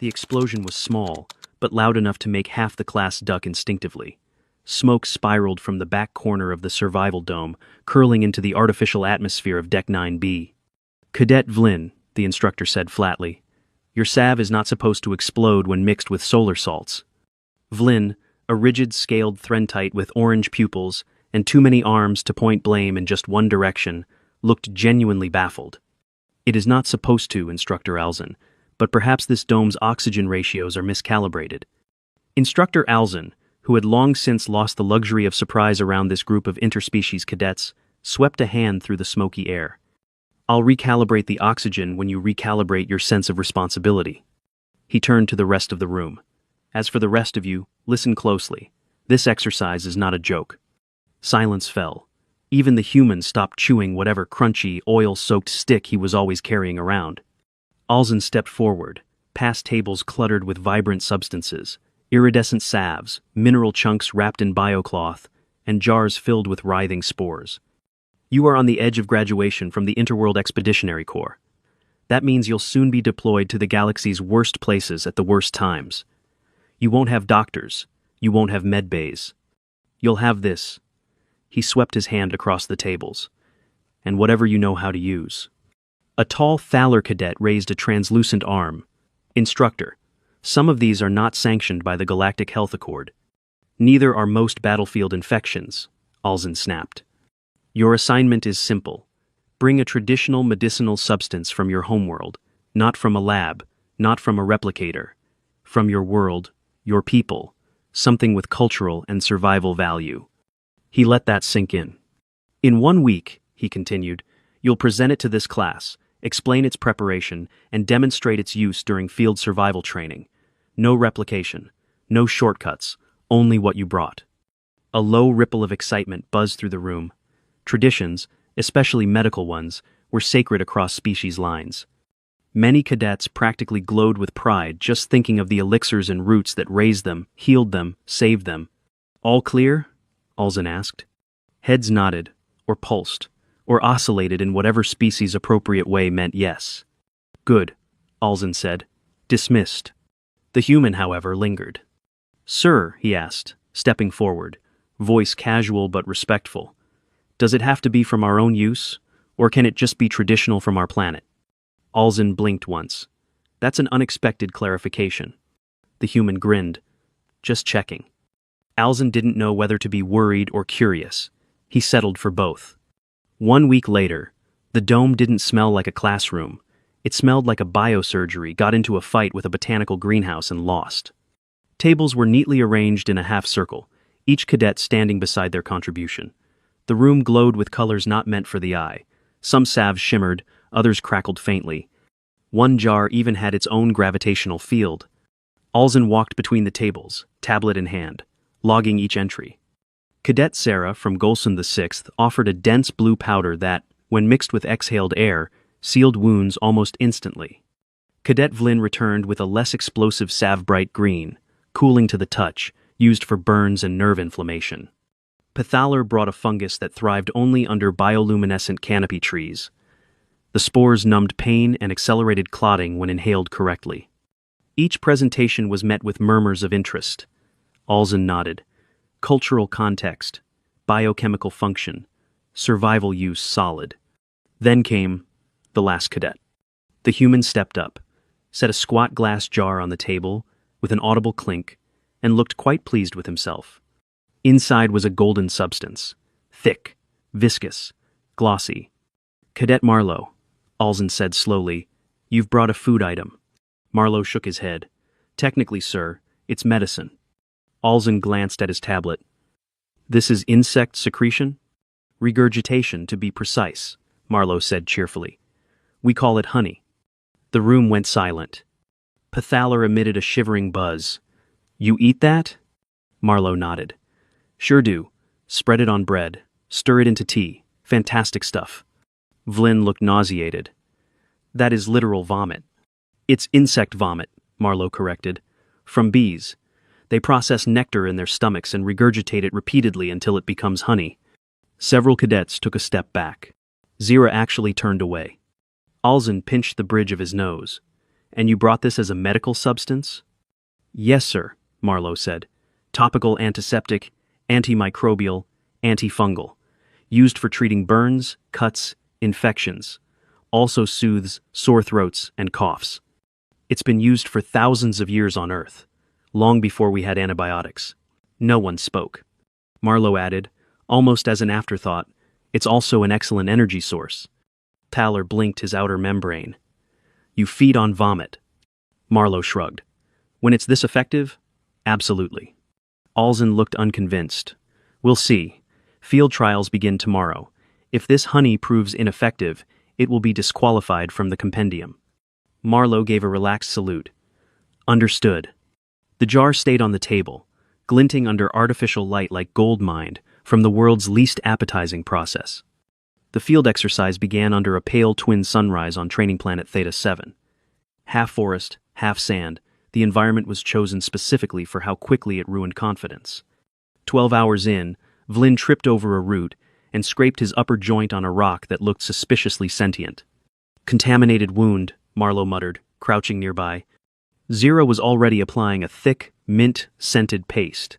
The explosion was small, but loud enough to make half the class duck instinctively. Smoke spiraled from the back corner of the survival dome, curling into the artificial atmosphere of Deck 9B. "Cadet Vlin," the instructor said flatly, "your salve is not supposed to explode when mixed with solar salts." Vlin, a rigid scaled Threntite with orange pupils and too many arms to point blame in just one direction, looked genuinely baffled. "It is not supposed to, Instructor Alzen, but perhaps this dome's oxygen ratios are miscalibrated." Instructor Alzen, who had long since lost the luxury of surprise around this group of interspecies cadets, swept a hand through the smoky air. "I'll recalibrate the oxygen when you recalibrate your sense of responsibility." He turned to the rest of the room. "As for the rest of you, listen closely. This exercise is not a joke." Silence fell. Even the human stopped chewing whatever crunchy, oil-soaked stick he was always carrying around. Alzen stepped forward, past tables cluttered with vibrant substances, iridescent salves, mineral chunks wrapped in biocloth, and jars filled with writhing spores. "You are on the edge of graduation from the Interworld Expeditionary Corps. That means you'll soon be deployed to the galaxy's worst places at the worst times. You won't have doctors. You won't have med bays. You'll have this." He swept his hand across the tables. "And whatever you know how to use." A tall Thaler cadet raised a translucent arm. "Instructor, some of these are not sanctioned by the Galactic Health Accord. Neither are most battlefield infections," Alzen snapped. "Your assignment is simple. Bring a traditional medicinal substance from your homeworld, not from a lab, not from a replicator. From your world, your people, something with cultural and survival value." He let that sink in. "In 1 week," he continued, "you'll present it to this class, explain its preparation, and demonstrate its use during field survival training. No replication, no shortcuts, only what you brought." A low ripple of excitement buzzed through the room. Traditions, especially medical ones, were sacred across species lines. Many cadets practically glowed with pride just thinking of the elixirs and roots that raised them, healed them, saved them. "All clear?" Alzen asked. Heads nodded, or pulsed, or oscillated in whatever species-appropriate way meant yes. "Good," Alzen said. "Dismissed." The human, however, lingered. "Sir," he asked, stepping forward, voice casual but respectful, "does it have to be from our own use, or can it just be traditional from our planet?" Alzen blinked once. "That's an unexpected clarification." The human grinned. "Just checking." Alzen didn't know whether to be worried or curious. He settled for both. 1 week later, the dome didn't smell like a classroom. It smelled like a biosurgery got into a fight with a botanical greenhouse and lost. Tables were neatly arranged in a half circle, each cadet standing beside their contribution. The room glowed with colors not meant for the eye. Some salves shimmered, others crackled faintly. One jar even had its own gravitational field. Alzen walked between the tables, tablet in hand, logging each entry. Cadet Sarah from Golson VI offered a dense blue powder that, when mixed with exhaled air, sealed wounds almost instantly. Cadet Vlin returned with a less explosive salve bright green, cooling to the touch, used for burns and nerve inflammation. Pathaler brought a fungus that thrived only under bioluminescent canopy trees. The spores numbed pain and accelerated clotting when inhaled correctly. Each presentation was met with murmurs of interest. Alzen nodded. Cultural context, biochemical function, survival use solid. Then came the last cadet. The human stepped up, set a squat glass jar on the table with an audible clink, and looked quite pleased with himself. Inside was a golden substance, thick, viscous, glossy. "Cadet Marlowe," Alzen said slowly, "you've brought a food item." Marlowe shook his head. "Technically, sir, it's medicine." Alzen glanced at his tablet. "This is insect secretion?" "Regurgitation, to be precise," Marlowe said cheerfully. "We call it honey." The room went silent. Pathaler emitted a shivering buzz. "You eat that?" Marlowe nodded. "Sure do. Spread it on bread. Stir it into tea. Fantastic stuff." Vlin looked nauseated. "That is literal vomit." "It's insect vomit," Marlowe corrected. "From bees. They process nectar in their stomachs and regurgitate it repeatedly until it becomes honey." Several cadets took a step back. Zira actually turned away. Alzen pinched the bridge of his nose. And you brought this as a medical substance? Yes, sir, Marlowe said. Topical antiseptic, antimicrobial, antifungal. Used for treating burns, cuts, infections. Also soothes sore throats and coughs. It's been used for thousands of years on Earth, long before we had antibiotics. No one spoke. Marlowe added, almost as an afterthought, it's also an excellent energy source. Thaler blinked his outer membrane. You feed on vomit. Marlowe shrugged. When it's this effective? Absolutely. Alzen looked unconvinced. We'll see. Field trials begin tomorrow. If this honey proves ineffective, it will be disqualified from the compendium. Marlowe gave a relaxed salute. Understood. The jar stayed on the table, glinting under artificial light like gold mined from the world's least appetizing process. The field exercise began under a pale twin sunrise on training planet Theta 7. Half forest, half sand, the environment was chosen specifically for how quickly it ruined confidence. 12 hours in, Vlin tripped over a root and scraped his upper joint on a rock that looked suspiciously sentient. Contaminated wound, Marlowe muttered, crouching nearby. Zira was already applying a thick, mint-scented paste.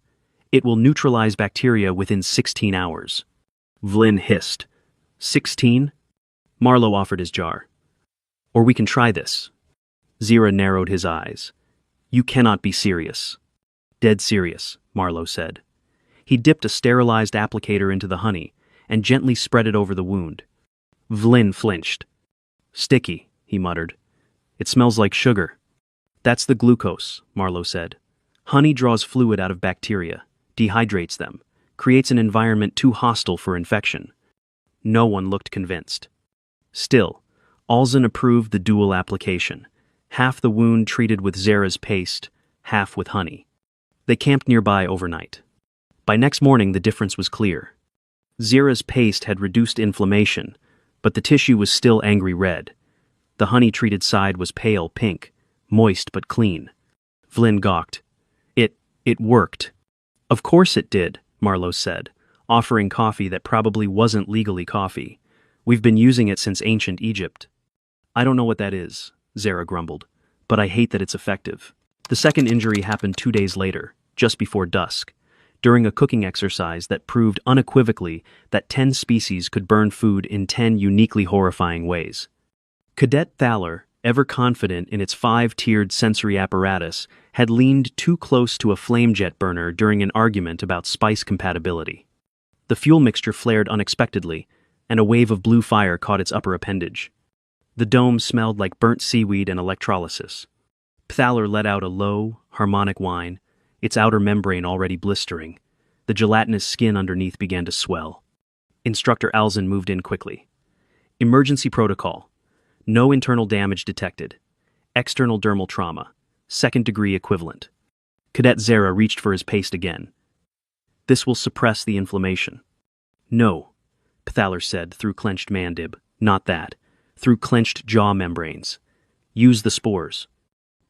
It will neutralize bacteria within 16 hours. Vlin hissed. 16? Marlowe offered his jar. Or we can try this. Zira narrowed his eyes. You cannot be serious. Dead serious, Marlowe said. He dipped a sterilized applicator into the honey and gently spread it over the wound. Vlin flinched. Sticky, he muttered. It smells like sugar. That's the glucose, Marlowe said. Honey draws fluid out of bacteria, dehydrates them, creates an environment too hostile for infection. No one looked convinced. Still, Alzen approved the dual application, half the wound treated with Zera's paste, half with honey. They camped nearby overnight. By next morning, the difference was clear. Zera's paste had reduced inflammation, but the tissue was still angry red. The honey-treated side was pale pink, moist but clean. Vlin gawked. It worked. Of course it did, Marlowe said, offering coffee that probably wasn't legally coffee. We've been using it since ancient Egypt. I don't know what that is, Zera grumbled, but I hate that it's effective. The second injury happened 2 days later, just before dusk, during a cooking exercise that proved unequivocally that 10 species could burn food in 10 uniquely horrifying ways. Cadet Thaler, ever confident in its 5-tiered sensory apparatus, had leaned too close to a flamejet burner during an argument about spice compatibility. The fuel mixture flared unexpectedly, and a wave of blue fire caught its upper appendage. The dome smelled like burnt seaweed and electrolysis. Thaler let out a low, harmonic whine, its outer membrane already blistering. The gelatinous skin underneath began to swell. Instructor Alzen moved in quickly. Emergency protocol. No internal damage detected. External dermal trauma. Second-degree equivalent. Cadet Zera reached for his paste again. This will suppress the inflammation. No, Thaler said through clenched mandib. Not that. Through clenched jaw membranes. Use the spores.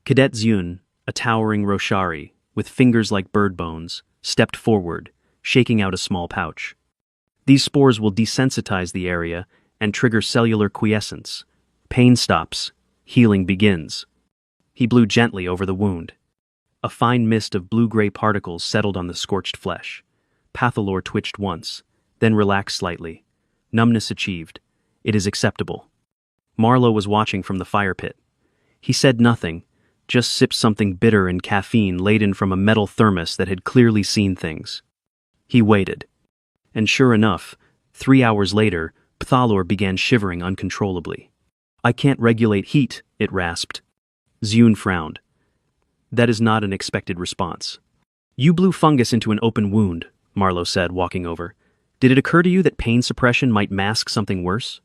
Cadet Zun, a towering Roshari, with fingers like bird bones, stepped forward, shaking out a small pouch. These spores will desensitize the area and trigger cellular quiescence. Pain stops. Healing begins. He blew gently over the wound. A fine mist of blue-gray particles settled on the scorched flesh. Pathalor twitched once, then relaxed slightly. Numbness achieved. It is acceptable. Marlowe was watching from the fire pit. He said nothing, just sipped something bitter and caffeine laden from a metal thermos that had clearly seen things. He waited. And sure enough, 3 hours later, Pathalor began shivering uncontrollably. I can't regulate heat, it rasped. Zun frowned. That is not an expected response. You blew fungus into an open wound, Marlowe said, walking over. Did it occur to you that pain suppression might mask something worse?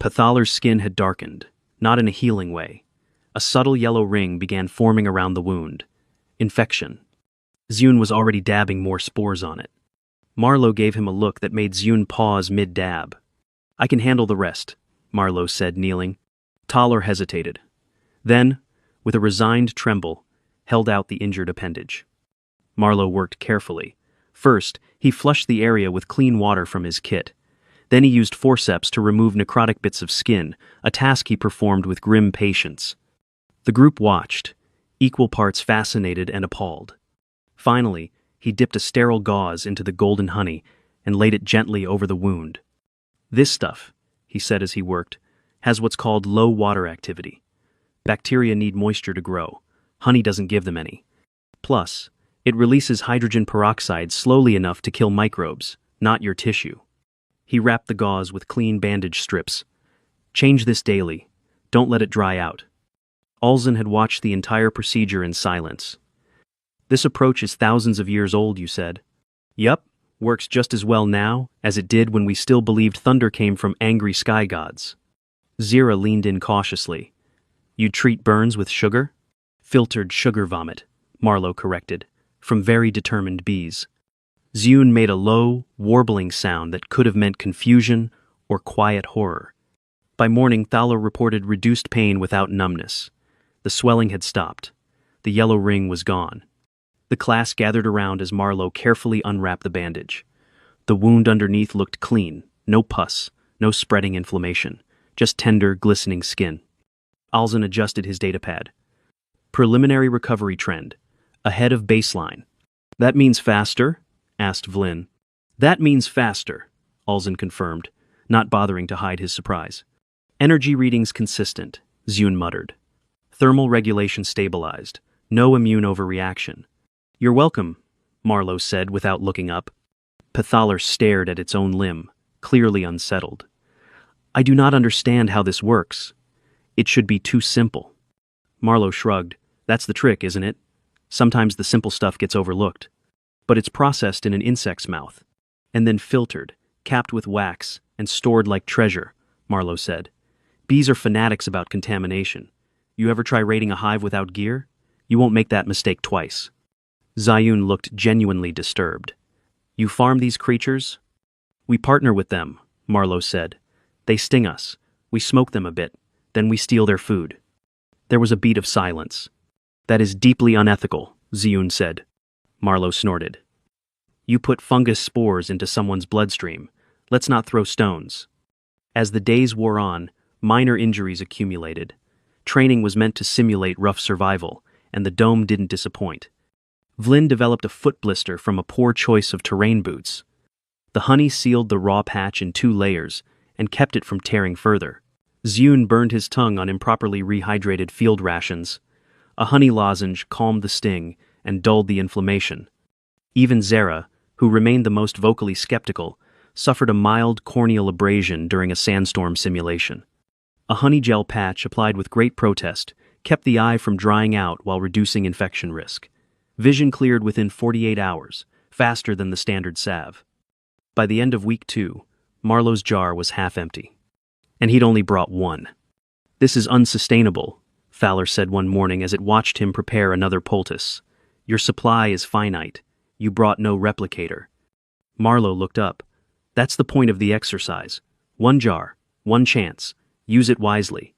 Pathalor's skin had darkened, not in a healing way. A subtle yellow ring began forming around the wound. Infection. Zun was already dabbing more spores on it. Marlowe gave him a look that made Zun pause mid-dab. I can handle the rest, Marlowe said, kneeling. Thaler hesitated. Then, with a resigned tremble, held out the injured appendage. Marlowe worked carefully. First, he flushed the area with clean water from his kit. Then he used forceps to remove necrotic bits of skin, a task he performed with grim patience. The group watched, equal parts fascinated and appalled. Finally, he dipped a sterile gauze into the golden honey and laid it gently over the wound. "This stuff," he said as he worked, "has what's called low water activity. Bacteria need moisture to grow. Honey doesn't give them any. Plus, it releases hydrogen peroxide slowly enough to kill microbes, not your tissue." He wrapped the gauze with clean bandage strips. "Change this daily. Don't let it dry out." Alzin had watched the entire procedure in silence. "This approach is thousands of years old," you said. "Yup, works just as well now as it did when we still believed thunder came from angry sky gods." Zira leaned in cautiously. "You'd treat burns with sugar?" "Filtered sugar vomit," Marlowe corrected, "from very determined bees." Ziyun made a low, warbling sound that could have meant confusion or quiet horror. By morning, Thaler reported reduced pain without numbness. The swelling had stopped. The yellow ring was gone. The class gathered around as Marlowe carefully unwrapped the bandage. The wound underneath looked clean, no pus, no spreading inflammation, just tender, glistening skin. Alzin adjusted his datapad. "Preliminary recovery trend. Ahead of baseline." "That means faster?" asked Vlin. "That means faster," Alzin confirmed, not bothering to hide his surprise. "Energy readings consistent," Ziyun muttered. "Thermal regulation stabilized. No immune overreaction." "You're welcome," Marlowe said without looking up. Pathaler stared at its own limb, clearly unsettled. "I do not understand how this works. It should be too simple." Marlowe shrugged. "That's the trick, isn't it? Sometimes the simple stuff gets overlooked. But it's processed in an insect's mouth, and then filtered, capped with wax, and stored like treasure," Marlowe said. "Bees are fanatics about contamination. You ever try raiding a hive without gear? You won't make that mistake twice." Ziyun looked genuinely disturbed. "You farm these creatures?" "We partner with them," Marlowe said. "They sting us. We smoke them a bit. Then we steal their food." There was a beat of silence. "That is deeply unethical," Ziyun said. Marlowe snorted. "You put fungus spores into someone's bloodstream. Let's not throw stones." As the days wore on, minor injuries accumulated. Training was meant to simulate rough survival, and the dome didn't disappoint. Vlin developed a foot blister from a poor choice of terrain boots. The honey sealed the raw patch in 2 layers and kept it from tearing further. Ziyun burned his tongue on improperly rehydrated field rations. A honey lozenge calmed the sting and dulled the inflammation. Even Zera, who remained the most vocally skeptical, suffered a mild corneal abrasion during a sandstorm simulation. A honey gel patch applied with great protest kept the eye from drying out while reducing infection risk. Vision cleared within 48 hours, faster than the standard salve. By the end of week 2, Marlowe's jar was half empty. And he'd only brought 1. "This is unsustainable," Thaler said one morning as it watched him prepare another poultice. "Your supply is finite. You brought no replicator." Marlowe looked up. "That's the point of the exercise. 1 jar, 1 chance. Use it wisely."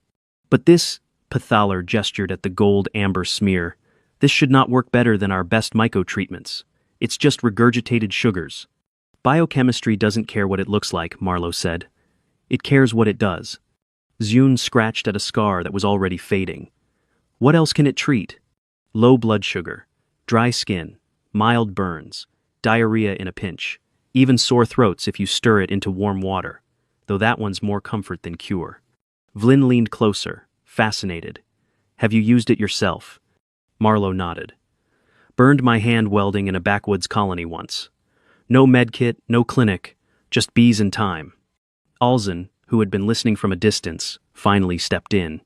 "But this," Pathaler gestured at the gold-amber smear, "this should not work better than our best myco treatments. It's just regurgitated sugars." "Biochemistry doesn't care what it looks like," Marlowe said. "It cares what it does." Ziyun scratched at a scar that was already fading. "What else can it treat?" "Low blood sugar, dry skin, mild burns, diarrhea in a pinch, even sore throats if you stir it into warm water, though that one's more comfort than cure." Vlin leaned closer, fascinated. "Have you used it yourself?" Marlowe nodded. "Burned my hand welding in a backwoods colony once. No medkit, no clinic, just bees and time." Alzin, who had been listening from a distance, finally stepped in.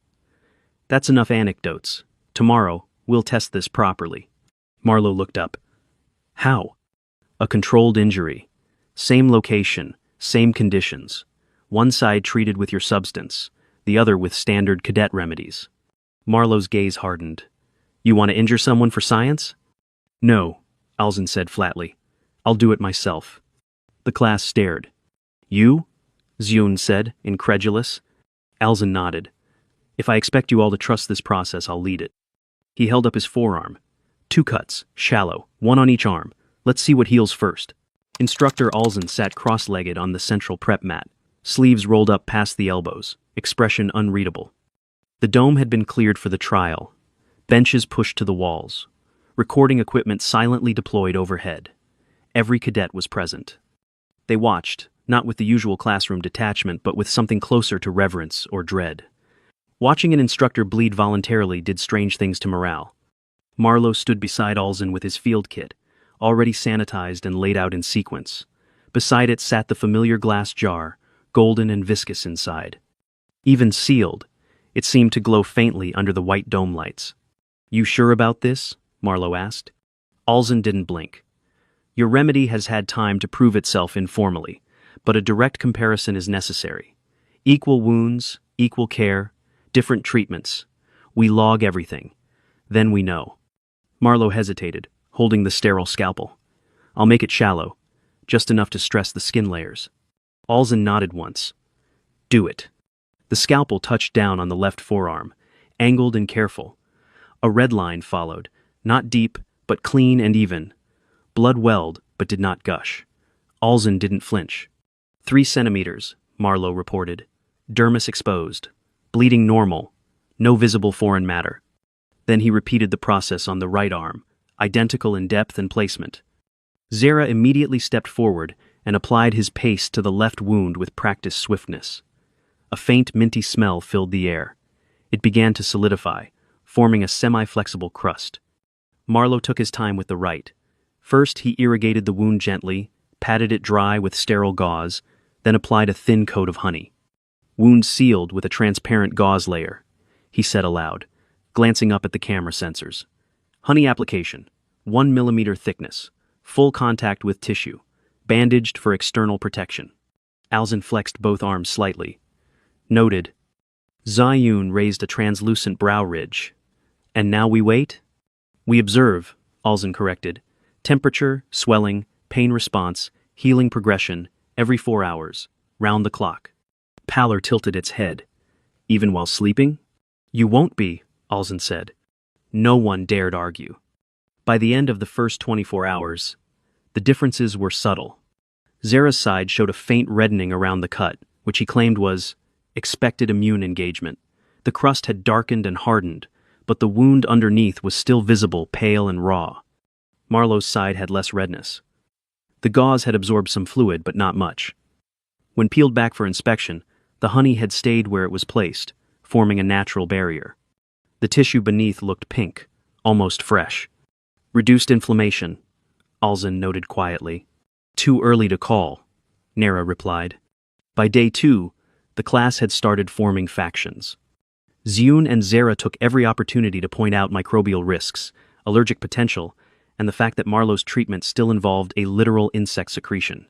"That's enough anecdotes. Tomorrow, we'll test this properly." Marlowe looked up. "How?" "A controlled injury. Same location, same conditions. One side treated with your substance, the other with standard cadet remedies." Marlowe's gaze hardened. "You want to injure someone for science?" "No," Alzin said flatly. "I'll do it myself." The class stared. "You?" Ziyun said, incredulous. Alzin nodded. "If I expect you all to trust this process, I'll lead it." He held up his forearm. 2 cuts, shallow, 1 on each arm. Let's see what heals first." Instructor Alzin sat cross-legged on the central prep mat, sleeves rolled up past the elbows, expression unreadable. The dome had been cleared for the trial, benches pushed to the walls, recording equipment silently deployed overhead. Every cadet was present. They watched, not with the usual classroom detachment, but with something closer to reverence or dread. Watching an instructor bleed voluntarily did strange things to morale. Marlowe stood beside Alzen with his field kit, already sanitized and laid out in sequence. Beside it sat the familiar glass jar, golden and viscous inside. Even sealed, it seemed to glow faintly under the white dome lights. "You sure about this?" Marlowe asked. Alzen didn't blink. "Your remedy has had time to prove itself informally, but a direct comparison is necessary. Equal wounds, equal care, different treatments. We log everything. Then we know." Marlowe hesitated, holding the sterile scalpel. "I'll make it shallow, just enough to stress the skin layers." Alzen nodded once. "Do it." The scalpel touched down on the left forearm, angled and careful. A red line followed, not deep, but clean and even. Blood welled, but did not gush. Alzen didn't flinch. 3 centimeters, Marlowe reported. Dermis exposed. Bleeding normal. No visible foreign matter. Then he repeated the process on the right arm, identical in depth and placement. Zera immediately stepped forward and applied his paste to the left wound with practiced swiftness. A faint minty smell filled the air. It began to solidify, forming a semi-flexible crust. Marlowe took his time with the right. First, he irrigated the wound gently, patted it dry with sterile gauze, then applied a thin coat of honey. "Wound sealed with a transparent gauze layer," he said aloud, glancing up at the camera sensors. "Honey application, 1 millimeter thickness, full contact with tissue, bandaged for external protection." Alzen flexed both arms slightly. "Noted." Zayun raised a translucent brow ridge. "And now we wait?" "We observe," Alzen corrected. "Temperature, swelling, pain response, healing progression, every 4 hours, round the clock." Pallor tilted its head. "Even while sleeping?" "You won't be," Alzen said. No one dared argue. By the end of the first 24 hours, the differences were subtle. Zera's side showed a faint reddening around the cut, which he claimed was expected immune engagement. The crust had darkened and hardened, but the wound underneath was still visible, pale and raw. Marlowe's side had less redness. The gauze had absorbed some fluid, but not much. When peeled back for inspection, the honey had stayed where it was placed, forming a natural barrier. The tissue beneath looked pink, almost fresh. "Reduced inflammation," Alzen noted quietly. "Too early to call," Nera replied. By day 2, the class had started forming factions. Ziyun and Zera took every opportunity to point out microbial risks, allergic potential, and the fact that Marlowe's treatment still involved a literal insect secretion.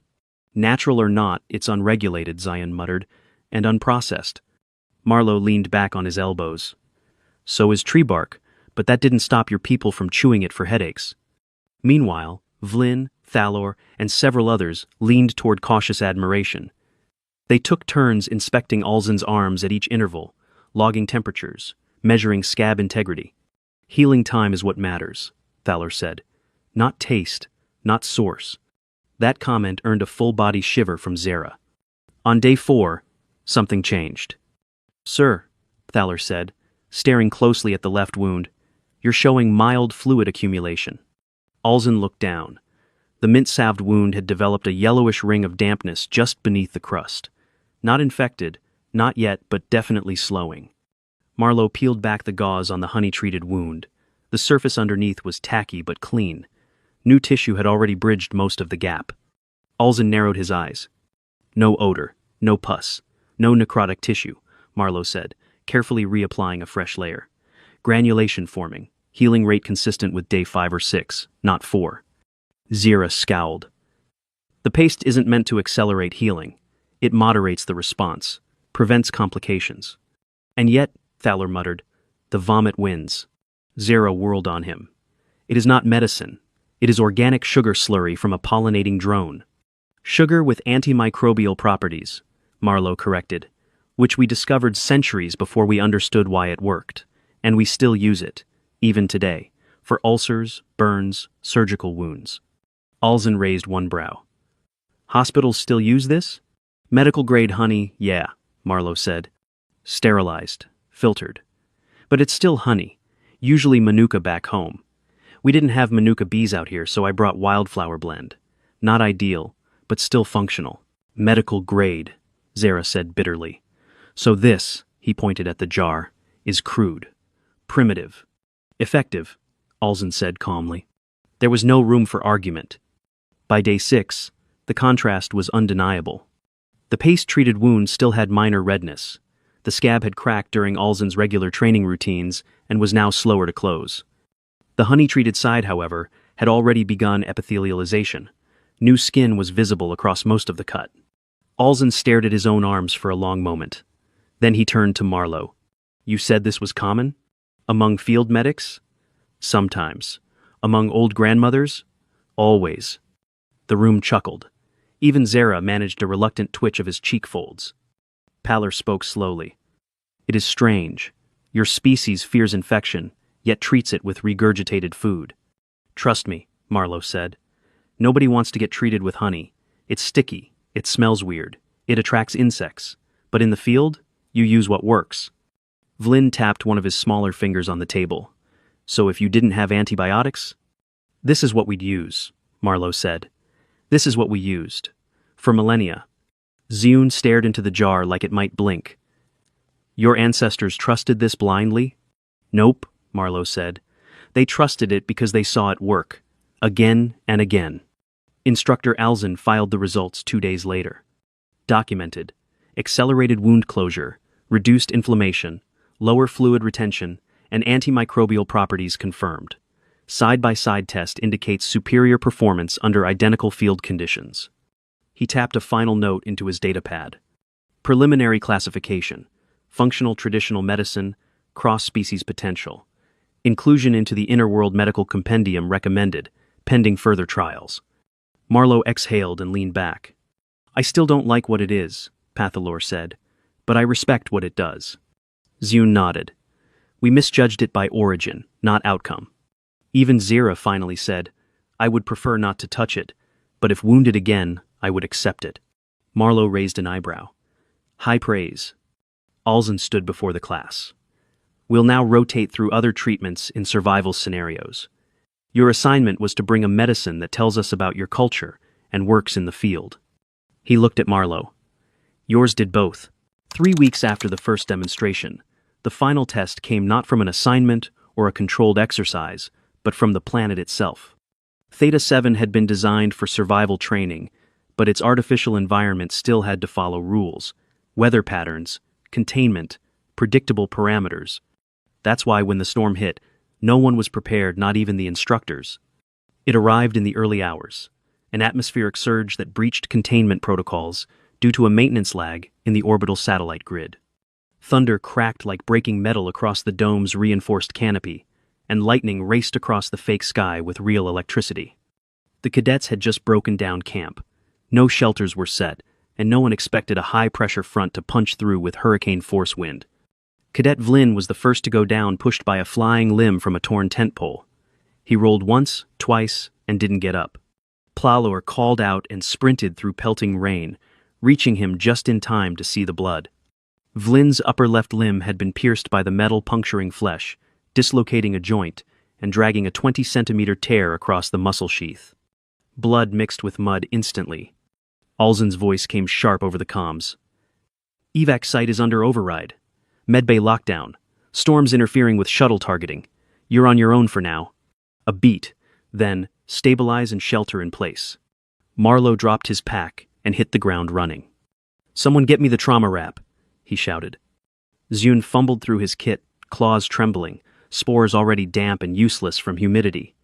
"Natural or not, it's unregulated," Zion muttered, "and unprocessed." Marlowe leaned back on his elbows. "So is tree bark, but that didn't stop your people from chewing it for headaches." Meanwhile, Vlin, Thalor, and several others leaned toward cautious admiration. They took turns inspecting Alzen's arms at each interval, logging temperatures, measuring scab integrity. "Healing time is what matters," Thalor said. "Not taste, not source." That comment earned a full-body shiver from Zera. On day 4, something changed. "Sir," Thalor said, staring closely at the left wound, "you're showing mild fluid accumulation." Alzen looked down. The mint-salved wound had developed a yellowish ring of dampness just beneath the crust. Not infected, not yet, but definitely slowing. Marlowe peeled back the gauze on the honey-treated wound. The surface underneath was tacky but clean. New tissue had already bridged most of the gap. Alzen narrowed his eyes. "No odor, no pus, no necrotic tissue," Marlowe said, carefully reapplying a fresh layer. "Granulation forming, healing rate consistent with day 5 or 6, not 4. Zera scowled. "The paste isn't meant to accelerate healing. It moderates the response, prevents complications." "And yet," Thalor muttered, "the vomit wins." Zera whirled on him. "It is not medicine. It is organic sugar slurry from a pollinating drone." "Sugar with antimicrobial properties," Marlowe corrected, "which we discovered centuries before we understood why it worked. And we still use it, even today, for ulcers, burns, surgical wounds." Alzen raised one brow. "Hospitals still use this?" "Medical-grade honey, yeah," Marlowe said. "Sterilized, filtered, But it's still honey, usually manuka back home. We didn't have manuka bees out here, so I brought wildflower blend. Not ideal, but still functional. Medical grade, Zara said bitterly. So this, he pointed at the jar, is crude. Primitive. Effective, Alzen said calmly. There was no room for argument. By day 6, the contrast was undeniable. The paste-treated wound still had minor redness. The scab had cracked during Alzen's regular training routines and was now slower to close. The honey-treated side, however, had already begun epithelialization. New skin was visible across most of the cut. Alzen stared at his own arms for a long moment. Then he turned to Marlowe. You said this was common? Among field medics? Sometimes. Among old grandmothers? Always. The room chuckled. Even Zara managed a reluctant twitch of his cheek folds. Pallor spoke slowly. It is strange. Your species fears infection, yet treats it with regurgitated food. Trust me, Marlowe said. Nobody wants to get treated with honey. It's sticky, it smells weird, it attracts insects. But in the field, you use what works. Vlin tapped one of his smaller fingers on the table. So if you didn't have antibiotics? This is what we'd use, Marlowe said. This is what we used. For millennia. Zioun stared into the jar like it might blink. Your ancestors trusted this blindly? Nope, Marlowe said. They trusted it because they saw it work. Again and again. Instructor Alzen filed the results 2 days later. Documented. Accelerated wound closure, reduced inflammation, lower fluid retention, and antimicrobial properties confirmed. Side-by-side test indicates superior performance under identical field conditions. He tapped a final note into his datapad. Preliminary classification. Functional traditional medicine, cross-species potential. Inclusion into the Inner World Medical Compendium recommended, pending further trials. Marlowe exhaled and leaned back. I still don't like what it is, Pathalor said, but I respect what it does. Zioun nodded. We misjudged it by origin, not outcome. Even Zira finally said, I would prefer not to touch it, but if wounded again, I would accept it. Marlowe raised an eyebrow. High praise. Alzen stood before the class. We'll now rotate through other treatments in survival scenarios. Your assignment was to bring a medicine that tells us about your culture and works in the field. He looked at Marlowe. Yours did both. 3 weeks after the first demonstration, the final test came not from an assignment or a controlled exercise, but from the planet itself. Theta 7 had been designed for survival training, but its artificial environment still had to follow rules, weather patterns, containment, predictable parameters. That's why when the storm hit, no one was prepared, not even the instructors. It arrived in the early hours, an atmospheric surge that breached containment protocols due to a maintenance lag in the orbital satellite grid. Thunder cracked like breaking metal across the dome's reinforced canopy, and lightning raced across the fake sky with real electricity. The cadets had just broken down camp. No shelters were set, and no one expected a high-pressure front to punch through with hurricane-force wind. Cadet Vlin was the first to go down, pushed by a flying limb from a torn tent pole. He rolled once, twice, and didn't get up. Plalor called out and sprinted through pelting rain, reaching him just in time to see the blood. Vlin's upper left limb had been pierced by the metal puncturing flesh, dislocating a joint and dragging a 20-centimeter tear across the muscle sheath. Blood mixed with mud instantly. Alzen's voice came sharp over the comms. Evac site is under override. Medbay lockdown. Storms interfering with shuttle targeting. You're on your own for now. A beat. Then, stabilize and shelter in place. Marlowe dropped his pack and hit the ground running. Someone get me the trauma wrap, he shouted. Zioun fumbled through his kit, claws trembling, spores already damp and useless from humidity.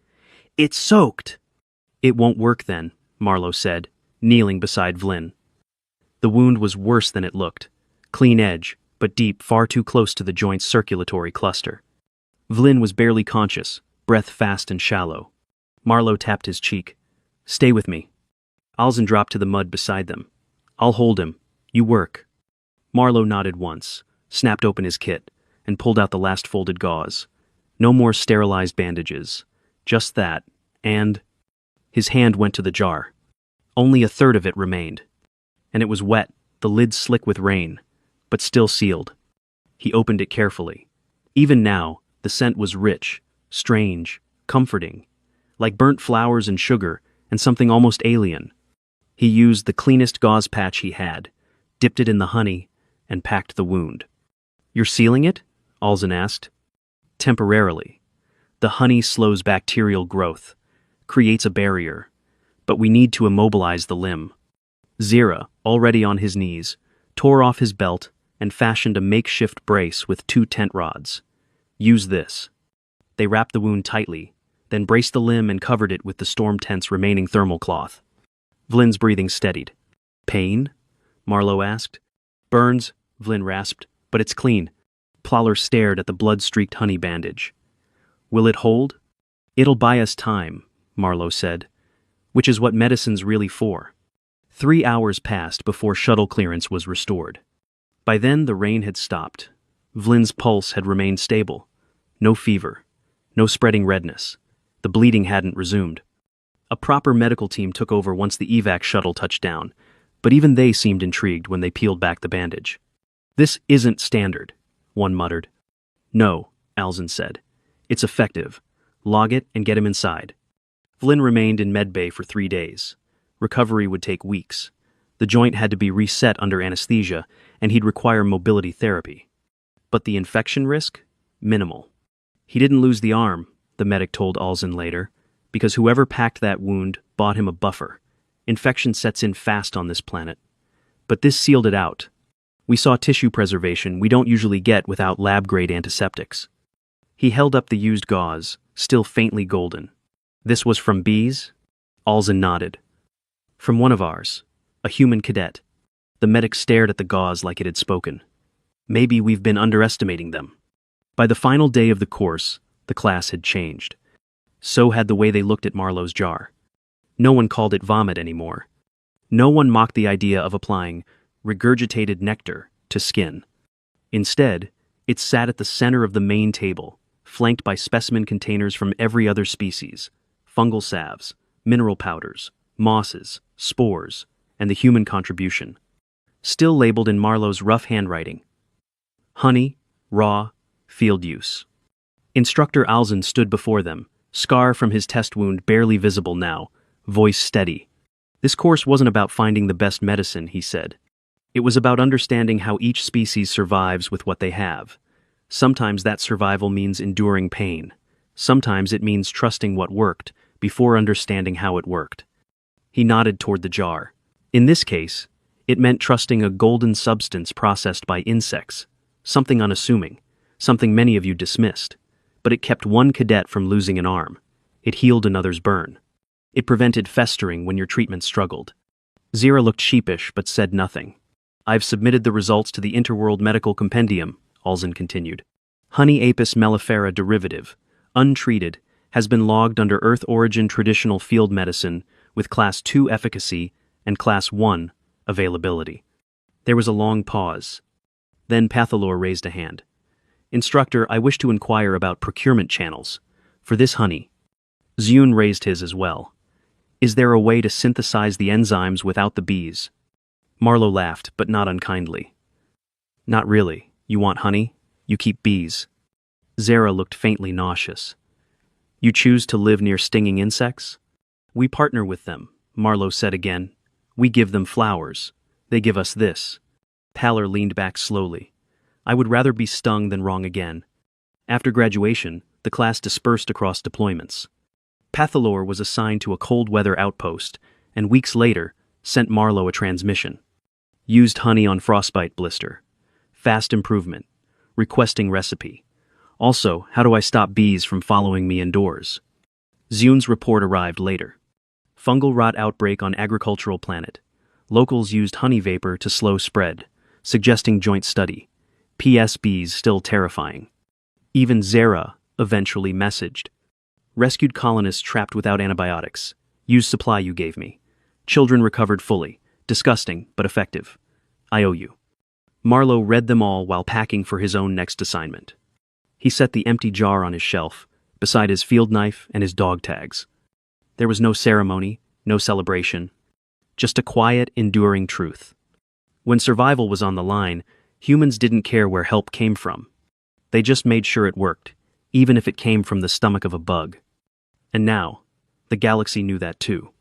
It's soaked! It won't work then, Marlowe said, kneeling beside Vlin. The wound was worse than it looked. Clean edge, but deep, far too close to the joint's circulatory cluster. Vlin was barely conscious, breath fast and shallow. Marlowe tapped his cheek. Stay with me. Alzen dropped to the mud beside them. I'll hold him. You work. Marlowe nodded once, snapped open his kit, and pulled out the last folded gauze. No more sterilized bandages. Just that, and... His hand went to the jar. Only a third of it remained. And it was wet, the lid slick with rain, but still sealed. He opened it carefully. Even now, the scent was rich, strange, comforting, like burnt flowers and sugar and something almost alien. He used the cleanest gauze patch he had, dipped it in the honey, and packed the wound. "You're sealing it?" Alzin asked. "Temporarily. The honey slows bacterial growth, creates a barrier, but we need to immobilize the limb." Zira, already on his knees, tore off his belt and fashioned a makeshift brace with 2 tent rods. "Use this." They wrapped the wound tightly, then braced the limb and covered it with the storm tent's remaining thermal cloth. Vlin's breathing steadied. "Pain?" Marlowe asked. "Burns," Vlin rasped, "but it's clean." Ploller stared at the blood-streaked honey bandage. "Will it hold?" "It'll buy us time," Marlowe said, "which is what medicine's really for." 3 hours passed before shuttle clearance was restored. By then, the rain had stopped. Vlin's pulse had remained stable. No fever. No spreading redness. The bleeding hadn't resumed. A proper medical team took over once the evac shuttle touched down, but even they seemed intrigued when they peeled back the bandage. "This isn't standard," one muttered. "No," Alzin said. "It's effective. Log it and get him inside." Vlin remained in medbay for 3 days. Recovery would take weeks. The joint had to be reset under anesthesia, and he'd require mobility therapy. But the infection risk? Minimal. He didn't lose the arm, the medic told Alzin later, because whoever packed that wound bought him a buffer. Infection sets in fast on this planet. But this sealed it out. We saw tissue preservation we don't usually get without lab-grade antiseptics. He held up the used gauze, still faintly golden. "This was from bees?" Alzin nodded. "From one of ours, a human cadet." The medic stared at the gauze like it had spoken. "Maybe we've been underestimating them." By the final day of the course, the class had changed. So had the way they looked at Marlowe's jar. No one called it vomit anymore. No one mocked the idea of applying regurgitated nectar to skin. Instead, it sat at the center of the main table, flanked by specimen containers from every other species, fungal salves, mineral powders, mosses, spores, and the human contribution. Still labeled in Marlowe's rough handwriting. Honey, raw, field use. Instructor Alzin stood before them, scar from his test wound barely visible now, voice steady. "This course wasn't about finding the best medicine," he said. "It was about understanding how each species survives with what they have. Sometimes that survival means enduring pain. Sometimes it means trusting what worked before understanding how it worked." He nodded toward the jar. In this case, it meant trusting a golden substance processed by insects, something unassuming, something many of you dismissed. But it kept one cadet from losing an arm. It healed another's burn. It prevented festering when your treatment struggled. Zira looked sheepish but said nothing. "I've submitted the results to the Interworld Medical Compendium," Alzin continued. "Honey Apis mellifera derivative, untreated, has been logged under Earth origin traditional field medicine with Class 2 efficacy and Class 1 availability." There was a long pause. Then Pathalor raised a hand. "Instructor, I wish to inquire about procurement channels. For this honey." Zune raised his as well. "Is there a way to synthesize the enzymes without the bees?" Marlowe laughed, but not unkindly. "Not really. You want honey? You keep bees." Zara looked faintly nauseous. "You choose to live near stinging insects?" "We partner with them," Marlowe said again. "We give them flowers. They give us this." Pallor leaned back slowly. "I would rather be stung than wrong again." After graduation, the class dispersed across deployments. Pathalor was assigned to a cold weather outpost, and weeks later, sent Marlowe a transmission. "Used honey on frostbite blister. Fast improvement. Requesting recipe. Also, how do I stop bees from following me indoors?" Zune's report arrived later. Fungal rot outbreak on agricultural planet. Locals used honey vapor to slow spread, suggesting joint study. PS bees still terrifying. Even Zara eventually messaged. "Rescued colonists trapped without antibiotics. Use supply you gave me. Children recovered fully. Disgusting, but effective. I owe you." Marlowe read them all while packing for his own next assignment. He set the empty jar on his shelf, beside his field knife and his dog tags. There was no ceremony, no celebration. Just a quiet, enduring truth. When survival was on the line, humans didn't care where help came from. They just made sure it worked, even if it came from the stomach of a bug. And now, the galaxy knew that too.